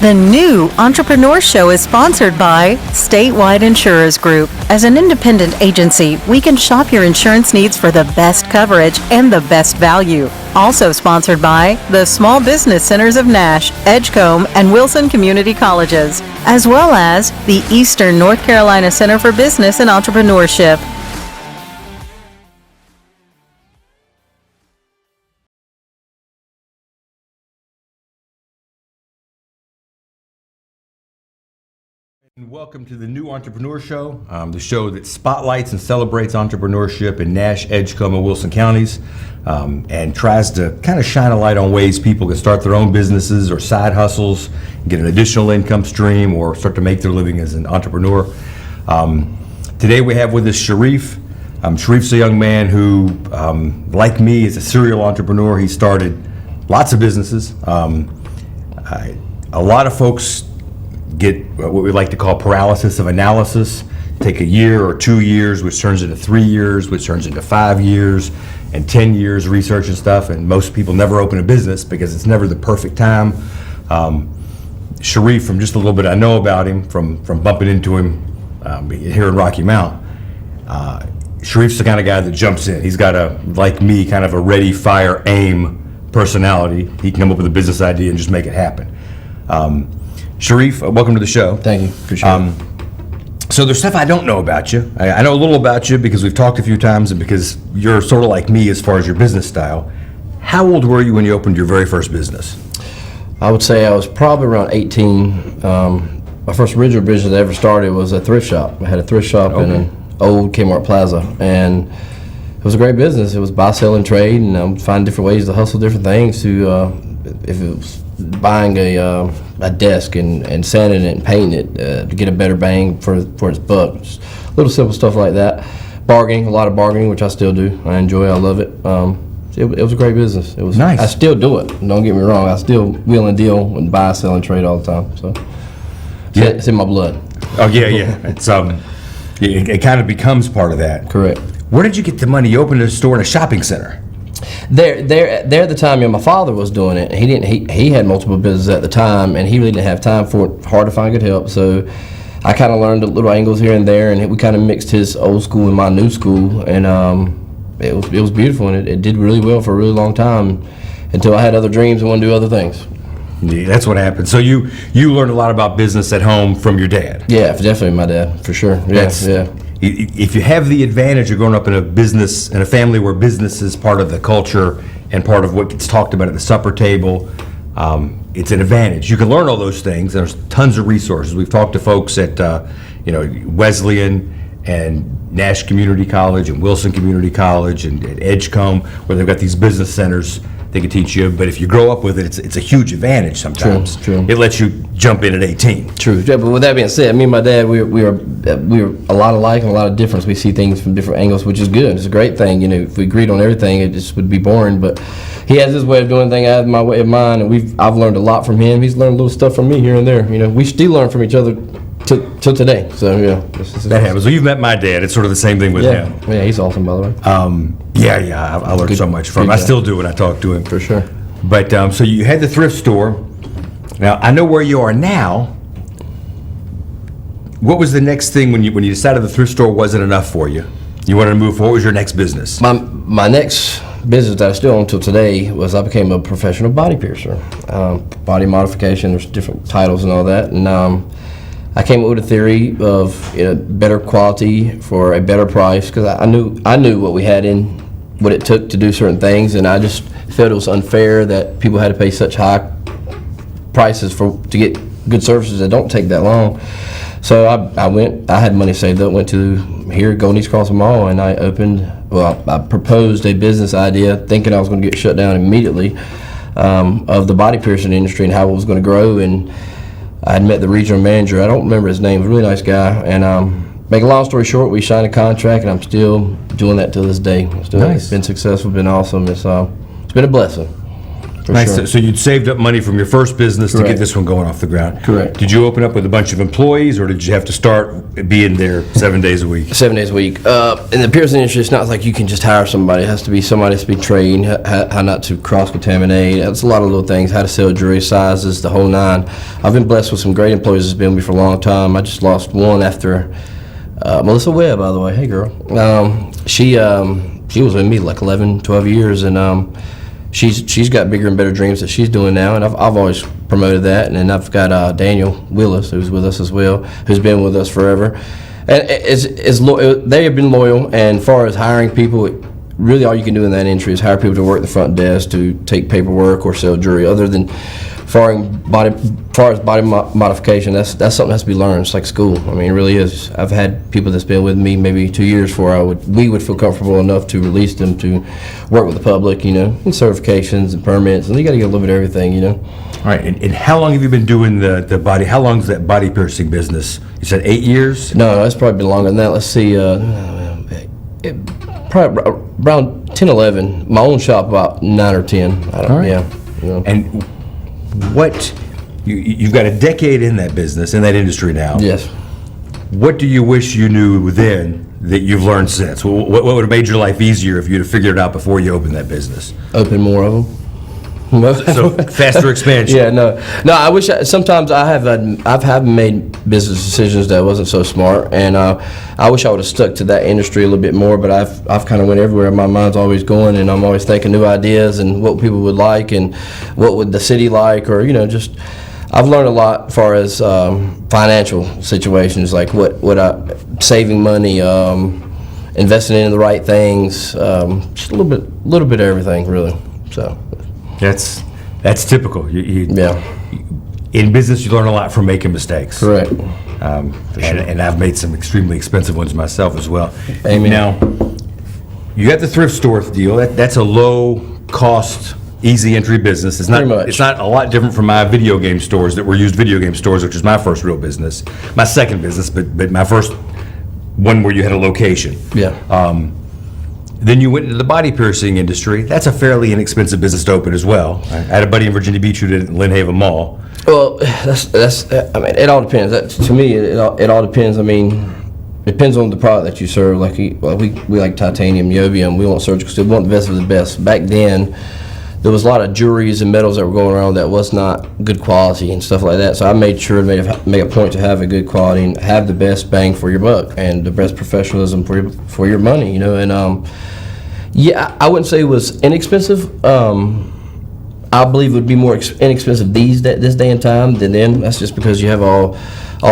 The new Entrepreneur Show is sponsored by Statewide Insurers Group. As an independent agency, we can shop your insurance needs for the best coverage and the best value. Also sponsored by the Small Business Centers of Nash, Edgecombe, and Wilson Community Colleges, as well as the Eastern North Carolina Center for Business and Entrepreneurship. Welcome to the new Entrepreneur Show, the show that spotlights and celebrates entrepreneurship in Nash, Edgecombe, and Wilson counties, and tries to kind of shine a light on ways people can start their own businesses or side hustles, get an additional income stream, or start to make their living as an entrepreneur. Today we have with us Sharif. Sharif's a young man who, like me, is a serial entrepreneur. He started lots of businesses. A lot of folks get what we like to call paralysis of analysis. Take a year or 2 years, which turns into 3 years, which turns into 5 years, and 10 years of research and stuff, and most people never open a business because it's never the perfect time. Sharif, from just a little bit I know about him, from bumping into him here in Rocky Mount, Sharif's the kind of guy that jumps in. He's got a, like me, kind of a ready, fire, aim personality. He can come up with a business idea and just make it happen. Sharif, welcome to the show. Thank you. Appreciate it. So there's stuff I don't know about you. I know a little about you because we've talked a few times and because you're sort of like me as far as your business style. How old were you when you opened your very first business? I would say I was probably around 18. My first original business I ever started was a thrift shop. I had a thrift shop in an old Kmart Plaza, and it was a great business. It was buy, sell, and trade, and find different ways to hustle different things. To if it was buying a desk and sanding it and painting it to get a better bang for its buck. Just little simple stuff like that. Bargaining, a lot of bargaining, which I still do. I enjoy it. I love it. It was a great business. It was nice. I still do it. Don't get me wrong. I still wheel and deal and buy, sell, and trade all the time. So yeah, it's in my blood. Oh yeah. It's it kind of becomes part of that. Correct. Where did you get the money? You opened a store in a shopping center. There at the time, my father was doing it. He had multiple businesses at the time, and he really didn't have time for it. Hard to find good help, so I kind of learned little angles here and there, and we kind of mixed his old school and my new school, and it was beautiful, and it did really well for a really long time until I had other dreams and wanted to do other things. Yeah, that's what happened. So you learned a lot about business at home from your dad. Yeah, definitely my dad, for sure. Yeah. If you have the advantage of growing up in a family where business is part of the culture and part of what gets talked about at the supper table, it's an advantage. You can learn all those things. There's tons of resources. We've talked to folks at Wesleyan and Nash Community College and Wilson Community College and at Edgecombe, where they've got these business centers they can teach you. But if you grow up with it, it's a huge advantage sometimes. True. It lets you jump in at 18. True. Yeah, but with that being said, me and my dad, we are a lot alike and a lot of difference. We see things from different angles, which is good. It's a great thing. If we agreed on everything, it just would be boring. But he has his way of doing things, I have my way of mine, and I've learned a lot from him. He's learned little stuff from me here and there. We still learn from each other till today. So yeah, that happens. Well, you've met my dad. It's sort of the same thing with him. Yeah, he's awesome, by the way. I learned so much from him. I still do when I talk to him. For sure. But so you had the thrift store. Now I know where you are now. What was the next thing when you decided the thrift store wasn't enough for you? You wanted to move forward. What was your next business? My next business that I still own until today was I became a professional body piercer. Body modification, there's different titles and all that. And I came up with a theory of better quality for a better price, because I knew what we had in, what it took to do certain things, and I just felt it was unfair that people had to pay such high prices to get good services that don't take that long. So I had money saved up, went to here at Golden East Crossing Mall, and I proposed a business idea thinking I was going to get shut down immediately, of the body piercing industry and how it was going to grow. And I had met the regional manager. I don't remember his name. He was a really nice guy. And make a long story short, we signed a contract, and I'm still doing that to this day. Nice. Been successful, been awesome. It's been a blessing. Nice. sure. So you'd saved up money from your first business to get Correct. this one going off the ground. Correct. Did you open up with a bunch of employees, or did you have to start being there 7 days a week? 7 days a week. In the piercing industry, it's not like you can just hire somebody. It has to be somebody that's been trained, how not to cross-contaminate. It's a lot of little things, how to sell jewelry, sizes, the whole nine. I've been blessed with some great employees that's been with me for a long time. I just lost one after Melissa Webb, by the way. Hey, girl. She was with me like 11, 12 years, and she's got bigger and better dreams that she's doing now, and I've always promoted that. And then I've got Daniel Willis, who's with us as well, who's been with us forever. And they have been loyal, and as far as hiring people, really all you can do in that industry is hire people to work the front desk, to take paperwork or sell jewelry. Other than far as body modification, that's something that has to be learned. It's like school. I mean, it really is. I've had people that's been with me maybe 2 years before we would feel comfortable enough to release them to work with the public, and certifications and permits, and you got to get a little bit of everything, All right, and how long have you been doing the body? How long is that body piercing business? You said 8 years? No, it's probably been longer than that. Let's see, probably around 10, 11. My own shop about 9 or 10. I don't, All right. Yeah. And what you've got a decade in that business, in that industry now. Yes. What do you wish you knew then that you've learned since? What would have made your life easier if you'd have figured it out before you opened that business? Open more of them. So faster expansion. Yeah, no. I wish. Sometimes I've made business decisions that wasn't so smart, and I wish I would have stuck to that industry a little bit more. But I've kind of went everywhere. My mind's always going, and I'm always thinking new ideas and what people would like, and what would the city like, or just. I've learned a lot as far as financial situations, like saving money, investing in the right things, just a little bit of everything, really. So. That's typical. Yeah. In business, you learn a lot from making mistakes. Correct. And I've made some extremely expensive ones myself as well. Amen. Now, you got the thrift store deal. That's a low-cost, easy entry business. It's not. Pretty much. It's not a lot different from my video game stores that were used video game stores, which was my first real business, my second business, but my first one where you had a location. Yeah. Then you went into the body piercing industry. That's a fairly inexpensive business to open as well. I had a buddy in Virginia Beach who did it in Lynn Haven Mall. Well, that's. I mean, it all depends. To me, it all depends. I mean, it depends on the product that you serve. Like we like titanium, niobium. We want surgical steel. We want the best of the best. Back then, there was a lot of jewelries and metals that were going around that was not good quality and stuff like that. So I made sure to make a point to have a good quality and have the best bang for your buck and the best professionalism for your money. And yeah, I wouldn't say it was inexpensive. I believe it would be more inexpensive this day and time than then. That's just because you have all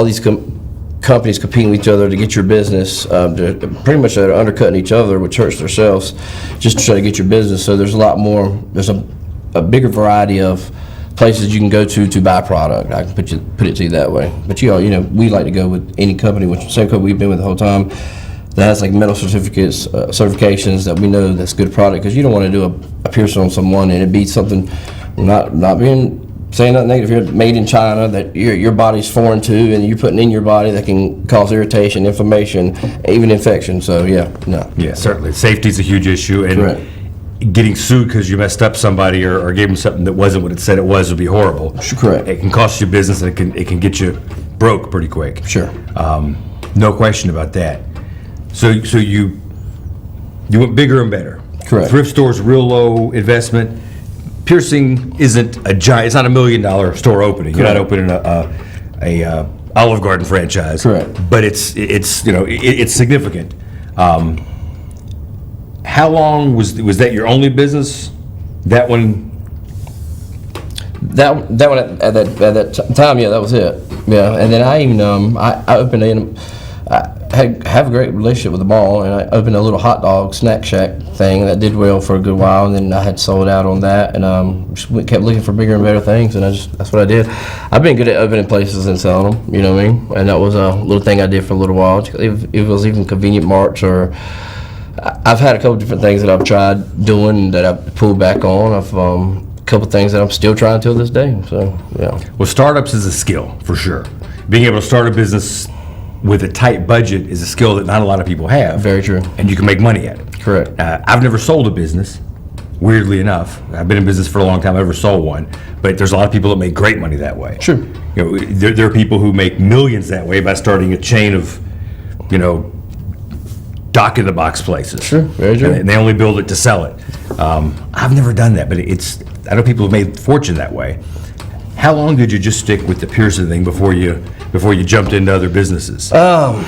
these companies competing with each other to get your business. Pretty much they're undercutting each other, which hurts themselves, just to try to get your business. So there's a lot more. There's a bigger variety of places you can go to buy product. I can put it to you that way. But we like to go with any company, which the same company we've been with the whole time, that has like metal certificates, certifications that we know that's good product, because you don't want to do a piercing on someone and it be something, not saying nothing negative here, made in China that your body's foreign to, and you're putting in your body that can cause irritation, inflammation, even infection. So yeah, no. Yeah, certainly. Safety's a huge issue, and Correct. Getting sued because you messed up somebody or gave them something that wasn't what it said it was would be horrible. Correct. It can cost you business, and it can get you broke pretty quick. Sure. No question about that. So you went bigger and better. Correct. Thrift stores, real low investment. Piercing isn't a giant. It's not $1 million store opening. You're not Correct. opening a Olive Garden franchise. Correct. But it's significant. How long was that your only business? That one. That one at that time, yeah, that was it. Yeah, and then I even I opened have a great relationship with the mall, and I opened a little hot dog snack shack thing that did well for a good while, and then I had sold out on that, and just kept looking for bigger and better things, and that's what I did. I've been good at opening places and selling them, you know what I mean? And that was a little thing I did for a little while. It was even convenient marts, or I've had a couple different things that I've tried doing that I've pulled back on. I've a couple things that I'm still trying till this day. So yeah. Well, startups is a skill for sure. Being able to start a business with a tight budget is a skill that not a lot of people have. Very true. And you can make money at it. Correct. I've never sold a business. weirdly enough. I've been in business for a long time, I never sold one, but there's a lot of people that make great money that way. Sure. You know, there are people who make millions that way by starting a chain of, you know, dock in the box places. Sure, very true. And they only build it to sell it. I've never done that, but I know people have made fortune that way. How long did you just stick with the Pearson thing before you jumped into other businesses? I'm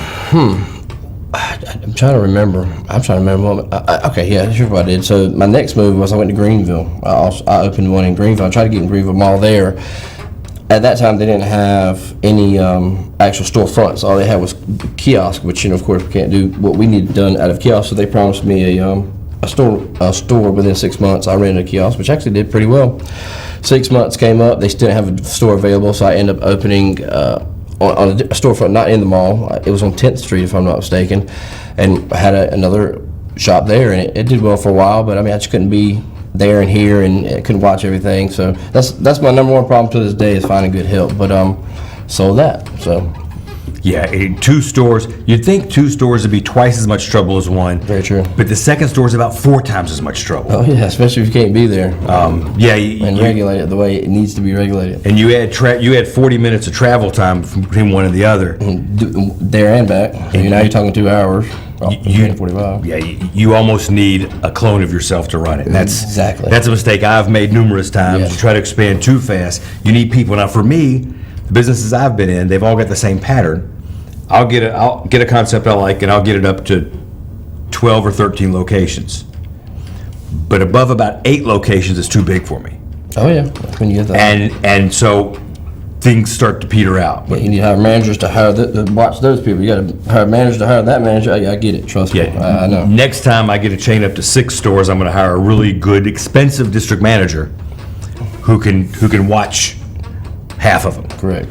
trying to remember. Okay, yeah, here's what I did. So my next move was I went to Greenville. I opened one in Greenville. I tried to get in Greenville Mall there. At that time, they didn't have any actual storefronts. All they had was kiosk, which, you know, of course, we can't do what we need done out of kiosk. So they promised me a store within 6 months. I rented a kiosk, which actually did pretty well. 6 months came up. They still didn't have a store available, so I ended up opening on a storefront, not in the mall. It was on 10th Street, if I'm not mistaken, and I had another shop there, and it did well for a while. But I mean, I just couldn't be there and here, and couldn't watch everything. So that's my number one problem to this day, is finding good help. But sold that. So yeah, 2 stores. You'd think 2 stores would be twice as much trouble as one. Very true. But the second store is about 4 times as much trouble. Oh yeah, especially if you can't be there. And regulate it the way it needs to be regulated. And you had 40 minutes of travel time between one and the other. There and back. So now you're talking 2 hours. 45. Yeah, you almost need a clone of yourself to run it. And that's a mistake I've made numerous times. Yes. You try to expand too fast. You need people. Now, for me, the businesses I've been in, they've all got the same pattern. I'll get a concept I like, and I'll get it up to 12 or 13 locations. But above about 8 locations is too big for me. Oh yeah, that's when you get that. And so things start to peter out. Yeah, you need to hire managers to hire to watch those people. You got to hire managers to hire that manager. I get it. Trust me. I know. Next time I get a chain up to 6 stores, I'm going to hire a really good, expensive district manager who can watch half of them. Correct.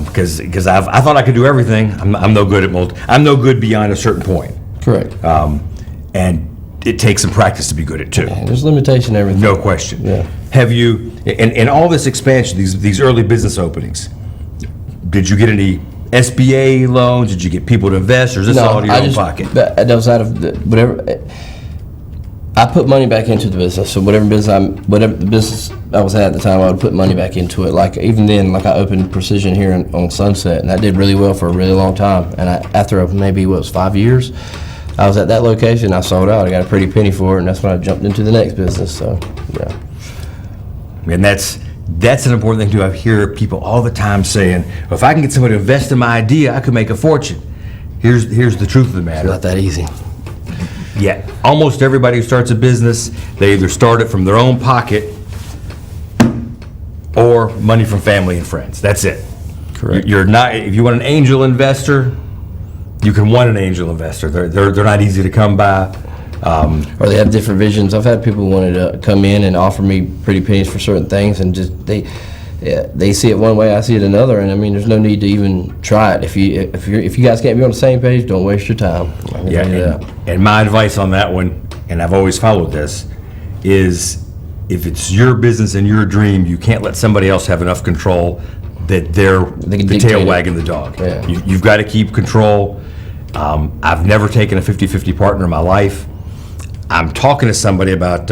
Because I thought I could do everything. I'm no good at I'm no good beyond a certain point. Correct. And it takes some practice to be good at too. Yeah, there's limitation to everything. No question. Yeah. Have you, in all this expansion, these early business openings, did you get any SBA loans? Did you get people to invest, or is this all out of your own pocket? That was out of whatever. I put money back into the business. So whatever the business I was at the time, I would put money back into it. Like even then, like I opened Precision here on Sunset, and that did really well for a really long time. And after maybe 5 years, I was at that location. I sold out. I got a pretty penny for it, and that's when I jumped into the next business. So yeah. And that's an important thing too. I hear people all the time saying, well, if I can get somebody to invest in my idea, I could make a fortune. Here's the truth of the matter. It's not that easy. Yeah, almost everybody who starts a business, they either start it from their own pocket or money from family and friends. That's it. Correct. You're not. If you want an angel investor, you can want an angel investor. They're not easy to come by. Or they have different visions. I've had people who wanted to come in and offer me pretty pennies for certain things, and just they see it one way, I see it another, and I mean, there's no need to even try it. If you guys can't be on the same page, don't waste your time. Yeah, and my advice on that one, and I've always followed this, is if it's your business and your dream, you can't let somebody else have enough control that they're the tail wagging the dog. Yeah. You've got to keep control. I've never taken a 50-50 partner in my life. I'm talking to somebody about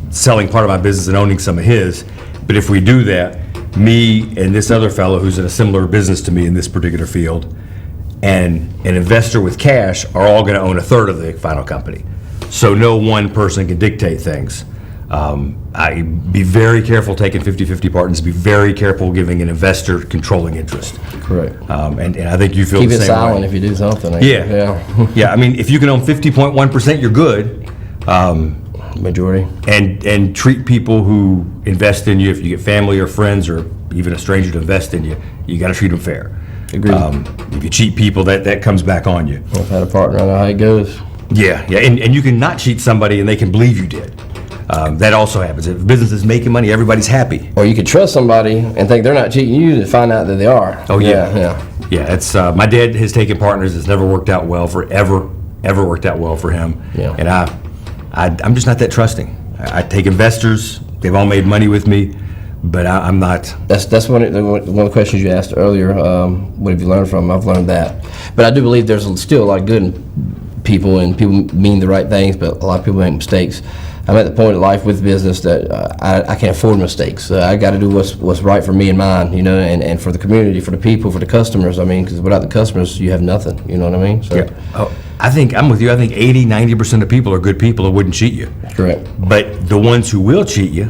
selling part of my business and owning some of his. But if we do that, me and this other fellow who's in a similar business to me in this particular field, and an investor with cash are all going to own a third of the final company. So no one person can dictate things. I be very careful taking 50-50 partners. Be very careful giving an investor controlling interest. Correct. And I think you feel keep the it same silent way. if you do something. Yeah. Yeah. I mean, if you can own 50.1%, you're good. Majority. And treat people who invest in you. If you get family or friends or even a stranger to invest in you, you got to treat them fair. Agreed. If you cheat people, that comes back on you. I've had a partner. I know how it goes. Yeah. And you can not cheat somebody and they can believe you did. That also happens. If business is making money, everybody's happy. Or you could trust somebody and think they're not cheating you and find out that they are. Oh yeah. Yeah. It's my dad has taken partners. It's never worked out well for ever worked out well for him. Yeah. And I'm just not that trusting. I take investors. They've all made money with me, but I'm not. That's one of the questions you asked earlier. What have you learned from them? I've learned that. But I do believe there's still a lot of good people, and people mean the right things, but a lot of people make mistakes. I'm at the point in life with business that I can't afford mistakes. I got to do what's right for me and mine, you know, and for the community, for the people, for the customers. I mean, because without the customers, you have nothing. You know what I mean? So, Yeah. Oh, I think I'm with you. I think 80-90% of people are good people who wouldn't cheat you. correct. But the ones who will cheat you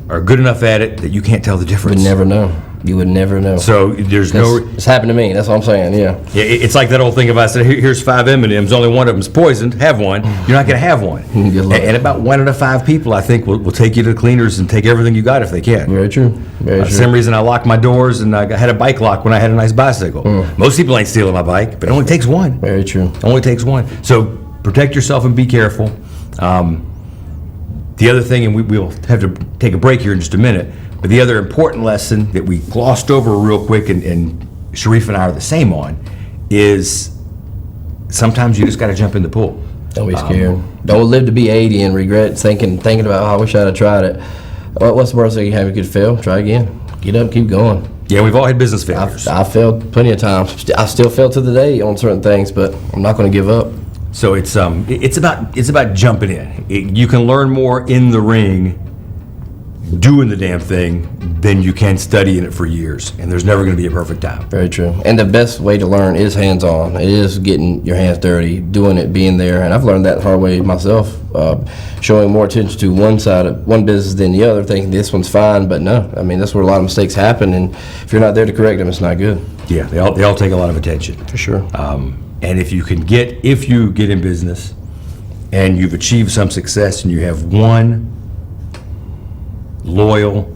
are good enough at it that you can't tell the You difference. would never know. You would never know. So there's no. It's happened to me. That's what I'm saying. Yeah. Yeah, it's like that old thing about say, here's 5 M&Ms, only one of them's poisoned. Have one. You're not going to have one. Good luck. And about 1 out of 5 people, I think, will take you to the cleaners and take everything you got if they can. Very true. Very For true. some reason, I locked my doors and I had a bike lock when I had a nice bicycle. Most people ain't stealing my bike, but it only takes one. Very true. It only takes one. So protect yourself and be careful. The other thing, and we'll have to take a break here in just a minute, but the other important lesson that we glossed over real quick, and Sharif and I are the same on, is sometimes you just got to jump in the pool. Don't be scared. Don't live to be 80 and regret thinking about, oh, I wish I'd have tried it. What's the worst thing you have? You could fail. Try again. Get up. Keep going. Yeah, we've all had business failures. I failed plenty of times. I still fail to the day on certain things, but I'm not going to give up. So it's about jumping in. You can learn more in the ring doing the damn thing than you can studying it for years, and there's never going to be a perfect time. Very true. And the best way to learn is hands-on. It is getting your hands dirty, doing it, being there. And I've learned that the hard way myself, showing more attention to one side of one business than the other, thinking this one's fine, but no. I mean, that's where a lot of mistakes happen, and if you're not there to correct them, it's not good. Yeah, they all take a lot of attention. For sure. And if you get in business and you've achieved some success and you have one loyal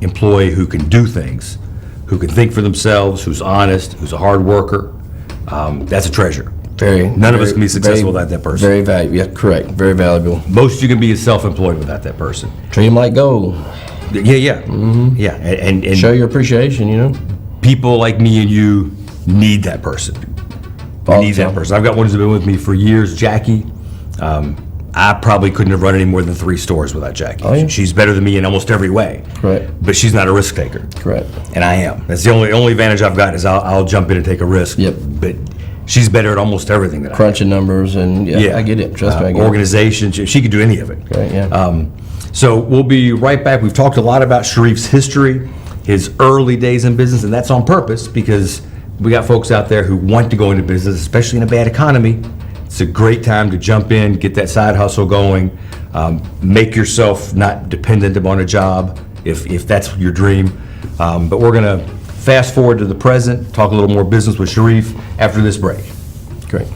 employee who can do things, who can think for themselves, who's honest, who's a hard worker, that's a treasure. None of us can be successful without that person. Very valuable. Yeah, correct. Very valuable. Most you can be is self-employed without that person. Treat them like gold. Yeah. Yeah. And Show your appreciation, you know. people like me and you need that person. We All need the that time. person. I've got one who's been with me for years, Jackie. I probably couldn't have run any more than 3 stores without Jackie. Oh, yeah. She's better than me in almost every way. Correct. But she's not a risk taker. Correct. And I am. That's the only advantage I've got is I'll jump in and take a risk. Yep. But she's better at almost everything that I am. Crunching numbers and yeah, I get it. Trust me, I get Organization. She could do any of it. it. Right, yeah. So we'll be right back. We've talked a lot about Sharif's history, his early days in business, and that's on purpose because we got folks out there who want to go into business, especially in a bad economy. It's a great time to jump in, get that side hustle going, make yourself not dependent upon a job if that's your dream. But we're going to fast forward to the present, talk a little more business with Sharif after this break. Great.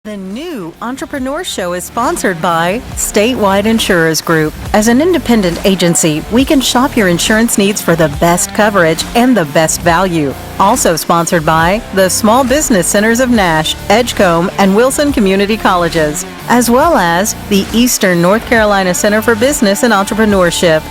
The new Entrepreneur Show is sponsored by Statewide Insurers Group. As an independent agency, we can shop your insurance needs for the best coverage and the best value. Also sponsored by the Small Business Centers of Nash, Edgecombe, and Wilson Community Colleges, as well as the Eastern North Carolina Center for Business and Entrepreneurship.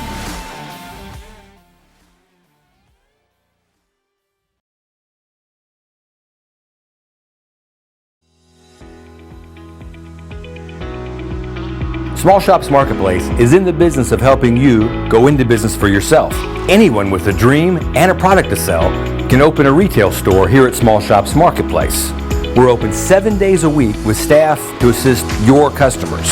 Small Shops Marketplace is in the business of helping you go into business for yourself. Anyone with a dream and a product to sell can open a retail store here at Small Shops Marketplace. We're open 7 days a week with staff to assist your customers.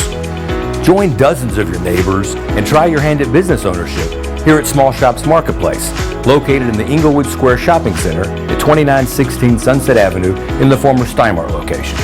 Join dozens of your neighbors and try your hand at business ownership here at Small Shops Marketplace, located in the Inglewood Square Shopping Center at 2916 Sunset Avenue in the former Steinmart location.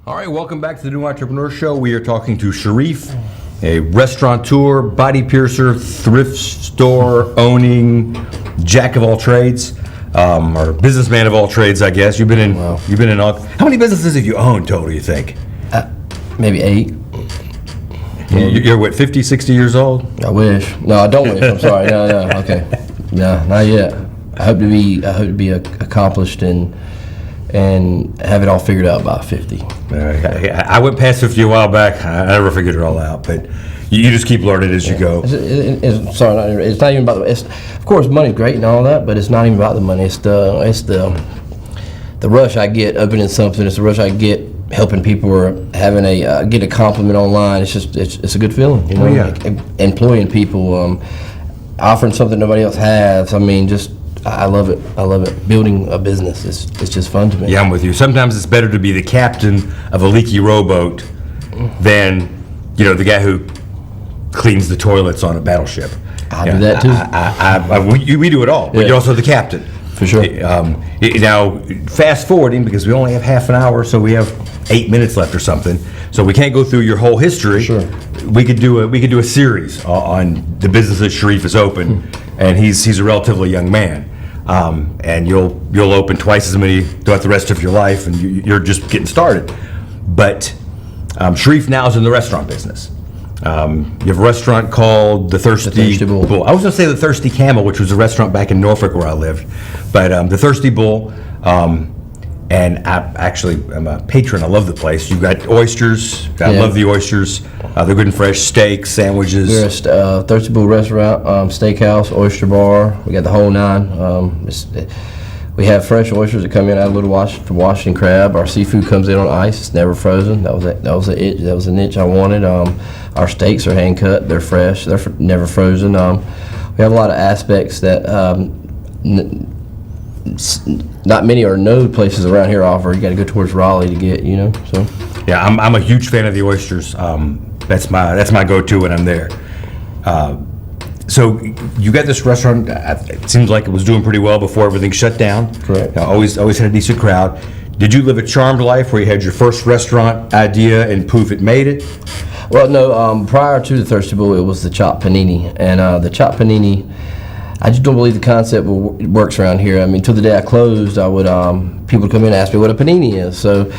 All right, welcome back to the New Entrepreneur Show. We are talking to Sharif, a restaurateur, body piercer, thrift store owning, jack of all trades, or businessman of all trades, I guess. You've been in all. How many businesses have you owned total, you think? Maybe 8. You're what, 50, 60 years old? I wish. No, I don't wish. I'm sorry. No, okay. No, not yet. I hope to be accomplished and have it all figured out by 50. I went past 50 a while back. I never figured it all out, but you just keep learning as you go. It's not even about the. Of course, money's great and all that, but it's not even about the money. It's the rush I get opening something. It's the rush I get helping people or having get a compliment online. It's a good feeling, you know. Like employing people, offering something nobody else has. I mean, I love it. I love it. Building a business, it's just fun to me. Yeah, I'm with you. Sometimes it's better to be the captain of a leaky rowboat than, the guy who cleans the toilets on a battleship. I do that too. We do it all, but you're also the captain. For sure. Now, fast forwarding, because we only have half an hour, so we have 8 minutes left or something. So we can't go through your whole history. Sure. We could do a series on the business that Sharif has opened, and he's a relatively young man. And you'll open twice as many throughout the rest of your life, and you're just getting started. But Sharif now is in the restaurant business. You have a restaurant called the Thirsty Bull. I was going to say the Thirsty Camel, which was a restaurant back in Norfolk where I lived, but the Thirsty Bull. And I'm a patron. I love the place. You've got oysters. I love the oysters. They're good and fresh. Steaks, sandwiches. We're a Thirsty Bull restaurant, steakhouse, oyster bar. We got the whole 9. We have fresh oysters that come in out of Little Washington crab. Our seafood comes in on ice. It's never frozen. That was a niche I wanted. Our steaks are hand cut. They're fresh. They're never frozen. We have a lot of aspects that not many or no places around here offer. You got to go towards Raleigh to get, So yeah, I'm a huge fan of the oysters. That's my go-to when I'm there. So you got this restaurant. It seems like it was doing pretty well before everything shut down. Correct. Always had a decent crowd. Did you live a charmed life where you had your first restaurant idea and poof, it made it? Well, no. Prior to the Thirsty Bull, it was the chopped panini, and the chopped panini. I just don't believe the concept works around here. I mean, till the day I closed, I would people would come in and ask me what a panini is. So,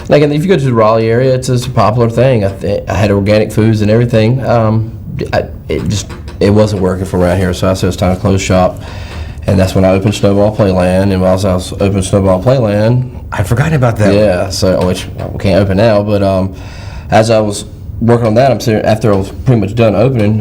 like, if you go to the Raleigh area, it's a popular thing. I had organic foods and everything. It wasn't working from around here, so I said it's time to close shop. And that's when I opened Snowball Playland. And while I was opening Snowball Playland, I'd forgotten about that. Yeah, so which we can't open now. But as I was working on that, after I was pretty much done opening,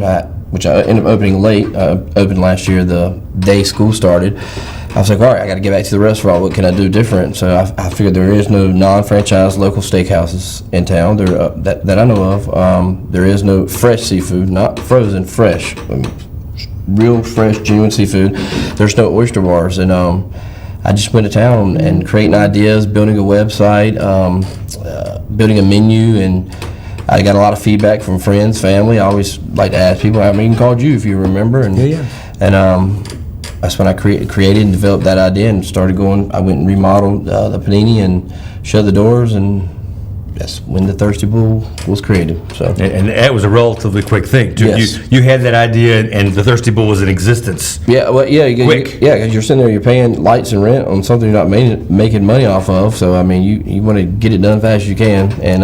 which I ended up opening late. Opened last year, the day school started. I was like, all right, I got to get back to the restaurant. What can I do different? So I figured there is no non-franchise local steakhouses in town that I know of. There is no fresh seafood, not frozen, fresh, real fresh, genuine seafood. There's no oyster bars, and I just went to town and creating ideas, building a website, building a menu, and I got a lot of feedback from friends, family. I always like to ask people. I even called you if you remember. And that's when I created and developed that idea and started going. I went and remodeled the panini and shut the doors, and that's when the Thirsty Bull was created. So and that was a relatively quick thing too. Yes. You had that idea, and the Thirsty Bull was in existence. Yeah, well, yeah, quick. Because you're sitting there, you're paying lights and rent on something you're not making money off of. So I mean, you want to get it done fast as you can, and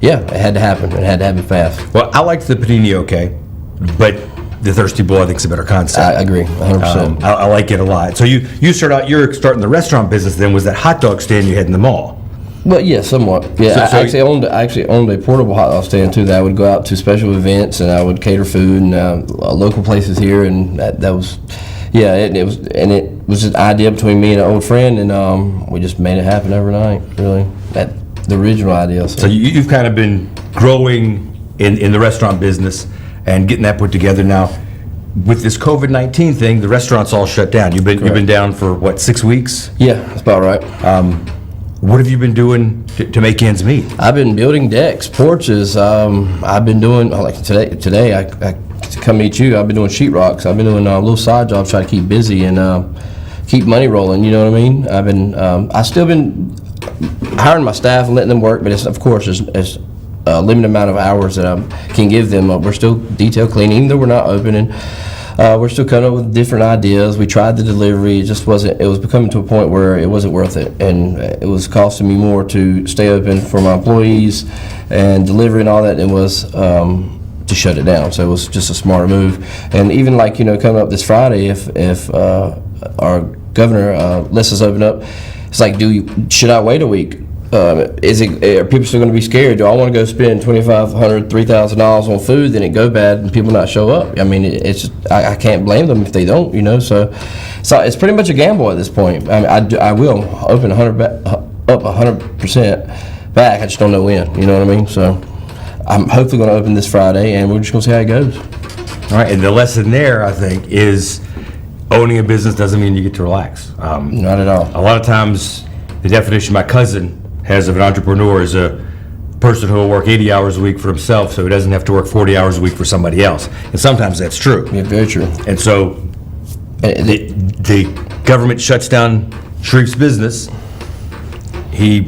yeah, it had to happen. It had to happen fast. Well, I liked the panini, but the Thirsty Bull I think is a better concept. I agree, 100%. I like it a lot. So you're starting the restaurant business. Then was that hot dog stand you had in the mall? Well, yeah, somewhat. Yeah, I actually owned a portable hot dog stand too. That I would go out to special events and I would cater food and local places here, and that was, yeah, it was an idea between me and an old friend, and we just made it happen overnight. Really, the original idea. So you've kind of been growing in the restaurant business and getting that put together now. With this COVID-19 thing, the restaurant's all shut down. You've been down for what, 6 weeks? Yeah, that's about right. What have you been doing to make ends meet? I've been building decks, porches. I've been doing, like today I to come meet you, I've been doing sheetrocks. I've been doing little side jobs, trying to keep busy and keep money rolling, you know what I mean? hiring my staff and letting them work, but it's, of course, it's a limited amount of hours that I can give them. We're still detail cleaning, even though we're not open, and we're still coming up with different ideas. We tried the delivery. It just wasn't, it was becoming to a point where it wasn't worth it, and it was costing me more to stay open for my employees and delivery and all that than it was to shut it down. So it was just a smarter move. And even like, coming up this Friday, if our governor lets us open up, it's like, should I wait a week? Are people still going to be scared? Do I want to go spend $2,500, $3,000 on food, then it go bad and people not show up? I mean, I can't blame them if they don't, So it's pretty much a gamble at this point. I mean, I will open 100% back. I just don't know when. You know what I mean? So I'm hopefully going to open this Friday, and we're just going to see how it goes. All right, and the lesson there, I think, is owning a business doesn't mean you get to relax. Not at all. A lot of times, the definition my cousin has of an entrepreneur is a person who will work 80 hours a week for himself, so he doesn't have to work 40 hours a week for somebody else. And sometimes that's true. Yeah, very true. And so the government shuts down Sharif's business. They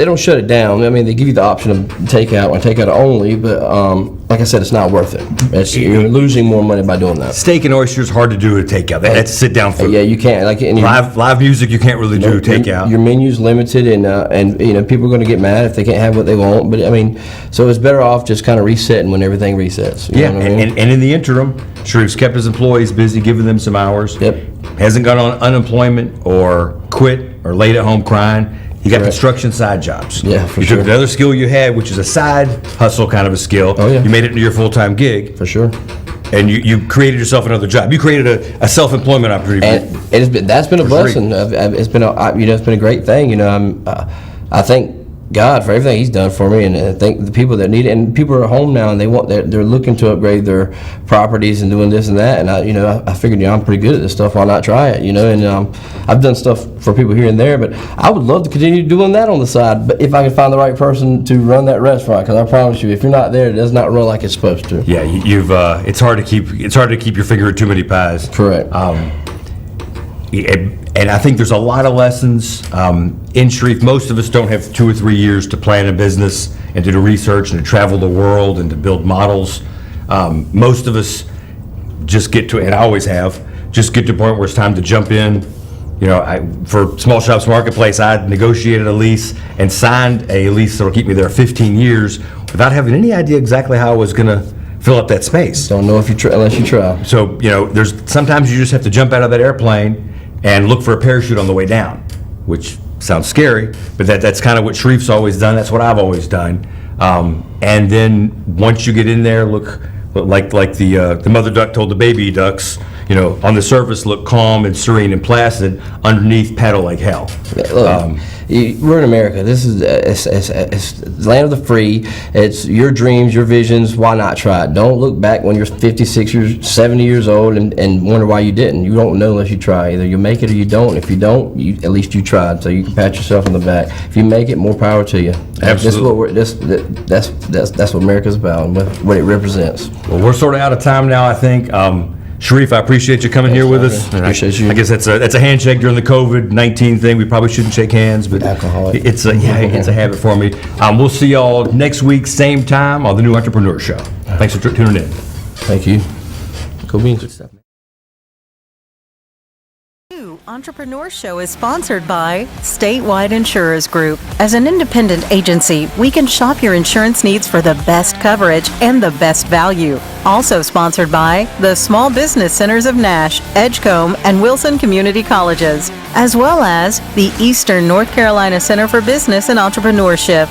don't shut it down. I mean, they give you the option of takeout and takeout only, but like I said, it's not worth it. You're losing more money by doing that. Steak and oysters hard to do at takeout. That's sit down food. Yeah, you can't. Live music you can't really do takeout. Your menu's limited, and people are going to get mad if they can't have what they want. But I mean, so it's better off just kind of resetting when everything resets. You know what I mean? And in the interim, Sharif's kept his employees busy, giving them some hours. Yep. Hasn't gone on unemployment or quit or laid at home crying. You got construction side jobs. Yeah, for You sure. took the other skill you had, which is a side hustle kind of a skill. Oh, yeah. You made it into your full-time gig. For sure. And you created yourself another job. You created a self-employment opportunity. And that's been a blessing. It's been a great thing. I thank God for everything He's done for me, and I thank the people that need it. And people are home now, and they're looking to upgrade their properties and doing this and that. And I figured I'm pretty good at this stuff. Why not try it? And I've done stuff for people here and there, but I would love to continue doing that on the side. But if I can find the right person to run that restaurant, because I promise you, if you're not there, it does not run like it's supposed to. Yeah, it's hard to keep your finger in too many pies. Correct. And I think there's a lot of lessons in Sharif. Most of us don't have 2 or 3 years to plan a business and to do research and to travel the world and to build models. Most of us just get to, and I always have, just get to a point where it's time to jump in. For Small Shops Marketplace, I negotiated a lease and signed a lease that'll keep me there 15 years without having any idea exactly how I was going to fill up that space. Don't know if you try unless you try. So, there's sometimes you just have to jump out of that airplane and look for a parachute on the way down, which sounds scary, but that's kind of what Sharif's always done. That's what I've always done. And then once you get in there, look like the mother duck told the baby ducks, on the surface look calm and serene and placid, underneath paddle like hell. Look, we're in America. This is it's the land of the free. It's your dreams, your visions. Why not try it? Don't look back when you're 56 years, 70 years old and wonder why you didn't. You don't know unless you try. Either you make it or you don't. If you don't, at least you tried. So you can pat yourself on the back. If you make it, more power to you. Absolutely. That's what America's about and what it represents. Well, we're sort of out of time now, I think. Sharif, I appreciate you coming here with us. Appreciate you. I guess that's a handshake during the COVID-19 thing. We probably shouldn't shake hands, but alcoholic. It's a habit for me. We'll see y'all next week, same time on the New Entrepreneur Show. Thanks for tuning in. Thank you. Cool beans. New Entrepreneur Show is sponsored by Statewide Insurers Group. As an independent agency, we can shop your insurance needs for the best coverage and the best value. Also sponsored by the Small Business Centers of Nash, Edgecombe, and Wilson Community Colleges, as well as the Eastern North Carolina Center for Business and Entrepreneurship.